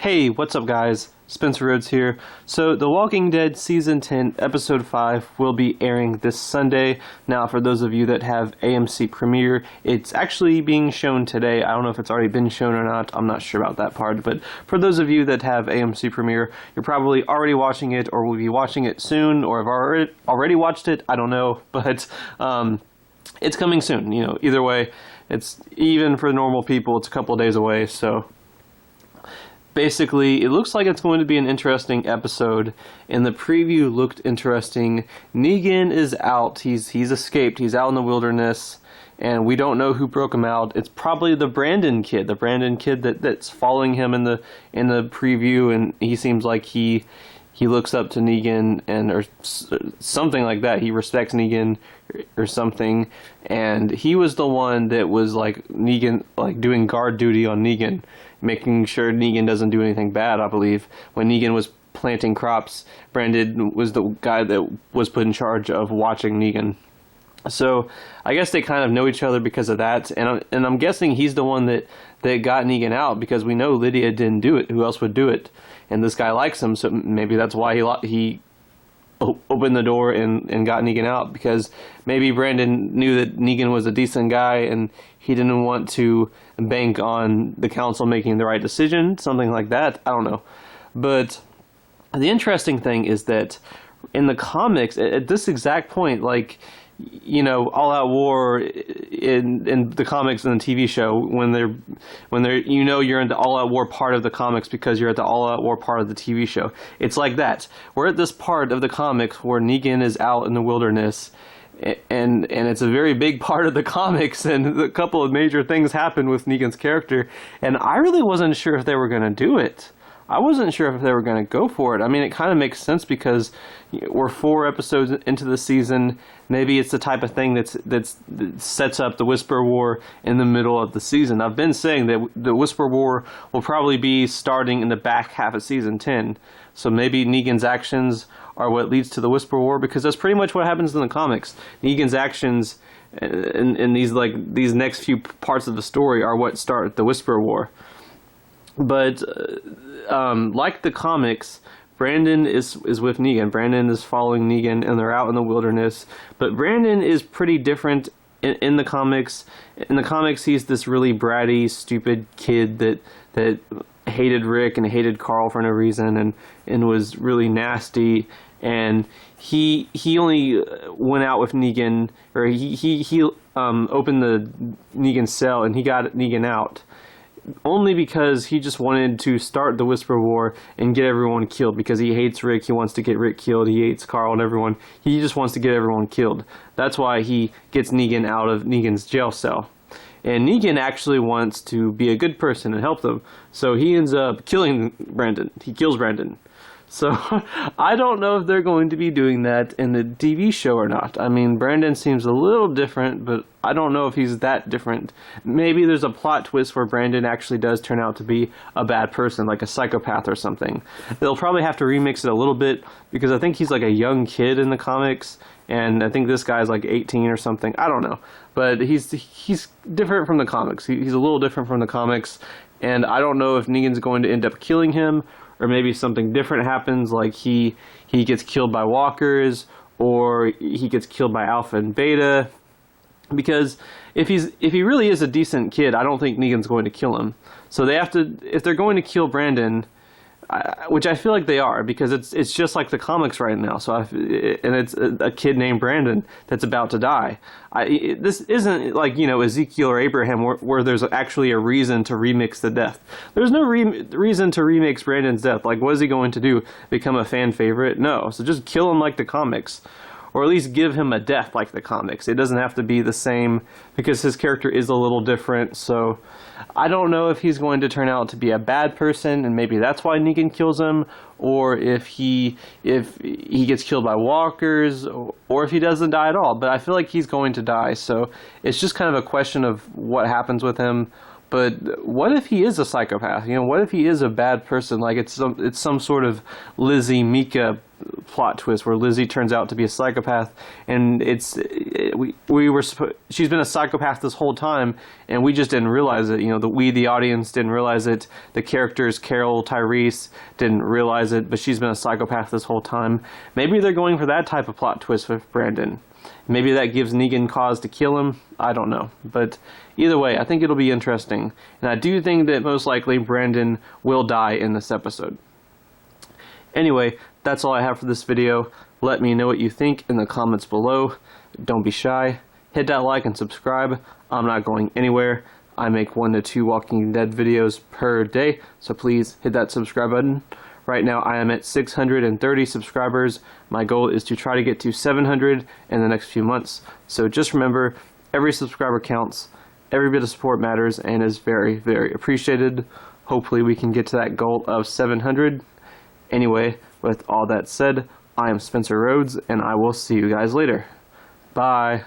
Hey, what's up guys? Spencer Rhodes here. So, The Walking Dead Season 10, Episode 5 will be airing this Sunday. Now, for those of you that have AMC Premiere, it's actually being shown today. I don't know if it's already been shown or not. I'm not sure about that part. But for those of you that have AMC Premiere, you're probably already watching it or will be watching it soon or have already watched it. I don't know. But it's coming soon. You know, either way, it's even for normal people, it's a couple of days away. So basically, it looks like it's going to be an interesting episode, and the preview looked interesting. Negan is out. He's escaped. He's out in the wilderness, and we don't know who broke him out. It's probably the Brandon kid that's following him in the preview, and he seems like he looks up to Negan or something like that. He respects Negan or something, and he was the one that was like Negan, like doing guard duty on Negan, making sure Negan doesn't do anything bad. I believe when Negan was planting crops, Brandon was the guy that was put in charge of watching Negan. So I guess they kind of know each other because of that, and I'm guessing he's the one that got Negan out, because we know Lydia didn't do it. Who else would do it? And this guy likes him, so maybe that's why he opened the door and got Negan out, because maybe Brandon knew that Negan was a decent guy and he didn't want to bank on the council making the right decision, something like that. I don't know. But the interesting thing is that in the comics, at this exact point, like, you know, All Out War in the comics and the TV show, when they're you know you're in the All Out War part of the comics because you're at the All Out War part of the TV show. It's like that. We're at this part of the comics where Negan is out in the wilderness, and it's a very big part of the comics, and a couple of major things happen with Negan's character, and I really wasn't sure if they were going to do it. I wasn't sure if they were going to go for it. I mean, it kind of makes sense because we're 4 episodes into the season. Maybe it's the type of thing that sets up the Whisper War in the middle of the season. I've been saying that the Whisper War will probably be starting in the back half of Season 10. So maybe Negan's actions are what leads to the Whisper War, because that's pretty much what happens in the comics. Negan's actions in these next few parts of the story are what start the Whisper War. But like the comics, Brandon is with Negan. Brandon is following Negan, and they're out in the wilderness. But Brandon is pretty different in the comics. In the comics, he's this really bratty, stupid kid that hated Rick and hated Carl for no reason, and was really nasty. And he only went out with Negan, or he opened the Negan cell, and he got Negan out only because he just wanted to start the Whisper War and get everyone killed, because he hates Rick. He wants to get Rick killed. He hates Carl and everyone. He just wants to get everyone killed. That's why he gets Negan out of Negan's jail cell. And Negan actually wants to be a good person and help them, so he ends up killing Brandon. He kills Brandon. So I don't know if they're going to be doing that in the TV show or not. I mean, Brandon seems a little different, but I don't know if he's that different. Maybe there's a plot twist where Brandon actually does turn out to be a bad person, like a psychopath or something. They'll probably have to remix it a little bit, because I think he's like a young kid in the comics, and I think this guy's like 18 or something. I don't know. But he's different from the comics. He's a little different from the comics, and I don't know if Negan's going to end up killing him, or maybe something different happens, like he gets killed by walkers, or he gets killed by Alpha and Beta. Because if he really is a decent kid, I don't think Negan's going to kill him. So they have to, if they're going to kill Brandon, which I feel like they are, because it's just like the comics right now. So and it's a kid named Brandon that's about to die. This isn't like, you know, Ezekiel or Abraham where there's actually a reason to remix the death. There's no reason to remix Brandon's death. Like, what is he going to do? Become a fan favorite? No. So just kill him like the comics. Or at least give him a death like the comics. It doesn't have to be the same, because his character is a little different. So I don't know if he's going to turn out to be a bad person, and maybe that's why Negan kills him, or if he gets killed by walkers, or if he doesn't die at all. But I feel like he's going to die, so it's just kind of a question of what happens with him. But what if he is a psychopath? You know, what if he is a bad person? Like it's some sort of Lizzie Mika plot twist where Lizzie turns out to be a psychopath, and she's been a psychopath this whole time, and we just didn't realize it. You know, the audience didn't realize it. The characters, Carol, Tyrese, didn't realize it, but she's been a psychopath this whole time. Maybe they're going for that type of plot twist with Brandon. Maybe that gives Negan cause to kill him. I don't know. But either way, I think it'll be interesting. And I do think that most likely Brandon will die in this episode. Anyway, that's all I have for this video. Let me know what you think in the comments below. Don't be shy. Hit that like and subscribe. I'm not going anywhere. I make 1 to 2 Walking Dead videos per day, so please hit that subscribe button. Right now I am at 630 subscribers. My goal is to try to get to 700 in the next few months. So just remember, every subscriber counts, every bit of support matters, and is very, very appreciated. Hopefully we can get to that goal of 700. Anyway, with all that said, I am Spencer Rhodes, and I will see you guys later. Bye.